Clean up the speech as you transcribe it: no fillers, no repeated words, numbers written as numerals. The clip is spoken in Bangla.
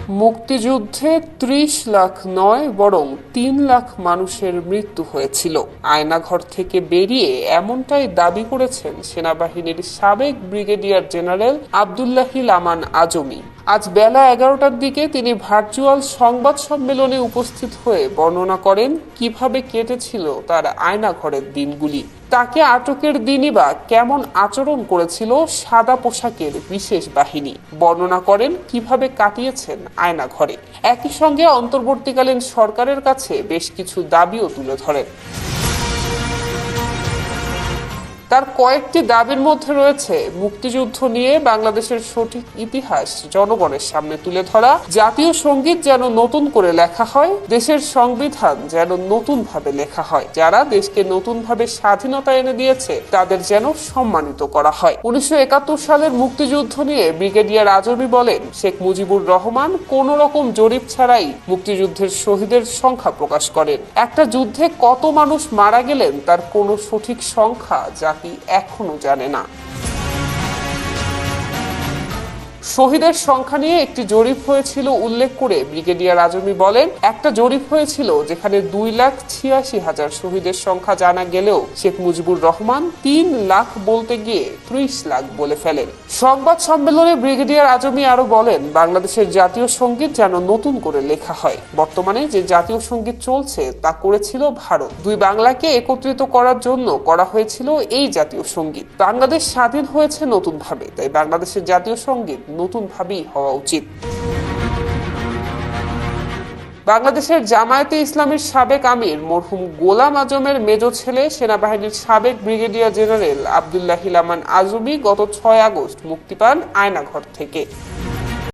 মুক্তিযুদ্ধে ৩০ লাখ নয় বরং ৩ লাখ মানুষের মৃত্যু হয়েছিল। আয়নাঘর থেকে বেরিয়ে এমনটাই দাবি করেছেন সেনাবাহিনীর সাবেক ব্রিগেডিয়ার জেনারেল আব্দুল্লাহিল আমান আজমি। আজ বেলা ১১টার দিকে তিনি ভার্চুয়াল সংবাদ সম্মেলনে উপস্থিত হয়ে বর্ণনা করেন কিভাবে কেটেছিল তার আয়নাঘরের দিনগুলি। তাকে আটকের দিনই বা কেমন আচরণ করেছিল সাদা পোশাকের বিশেষ বাহিনী। বর্ণনা করেন কিভাবে কাটিয়েছেন আয়নাঘরে। একই সঙ্গে অন্তর্বর্তীকালীন সরকারের কাছে বেশ কিছু দাবিও তুলে ধরেন। তার কয়েকটি দাবির মধ্যে রয়েছে মুক্তিযুদ্ধ নিয়ে বাংলাদেশের সঠিক ইতিহাস জনগণের সামনে তুলে ধরা, জাতীয় সঙ্গীত যেন নতুন করে লেখা হয়, দেশের সংবিধান যেন নতুন ভাবে লেখা হয়, যারা দেশকে নতুন ভাবে স্বাধীনতা এনে দিয়েছে তাদের যেন সম্মানিত করা হয়। ১৯৭১ সালের মুক্তিযুদ্ধ নিয়ে ব্রিগেডিয়ার আজমি বলেন, শেখ মুজিবুর রহমান কোন রকম জরিপ ছাড়াই মুক্তিযুদ্ধের শহীদের সংখ্যা প্রকাশ করেন। একটা যুদ্ধে কত মানুষ মারা গেলেন তার কোনো সঠিক সংখ্যা এখনো জানে না। শহীদের সংখ্যা নিয়ে একটি জরিপ হয়েছিল উল্লেখ করে ব্রিগেডিয়ার আজমি বলেন, একটা জরিপ হয়েছিল যেখানে 2,86,000 শহীদের সংখ্যা জানা গেলেও শেখ মুজিবুর রহমান 3 লাখ বলতে গিয়ে 30 লাখ বলে ফেলেন। সংবাদ সম্মেলনে ব্রিগেডিয়ার আজমি আরো বলেন, বাংলাদেশের জাতীয় সঙ্গীত যেন নতুন করে লেখা হয়। বর্তমানে যে জাতীয় সঙ্গীত চলছে তা করেছিল ভারত। দুই বাংলাকে একত্রিত করার জন্য করা হয়েছিল এই জাতীয় সঙ্গীত। বাংলাদেশ স্বাধীন হয়েছে নতুন ভাবে, তাই বাংলাদেশের জাতীয় সঙ্গীত নতুন ভাবেই হওয়া উচিত। বাংলাদেশের জামায়াতে ইসলামীর সাবেক আমির মরহুম গোলাম আজমের মেজ ছেলে সেনাবাহিনীর সাবেক ব্রিগেডিয়ার জেনারেল আব্দুল্লাহিল আমান আজমি গত ৬ আগস্ট মুক্তি পান আয়নাঘর থেকে।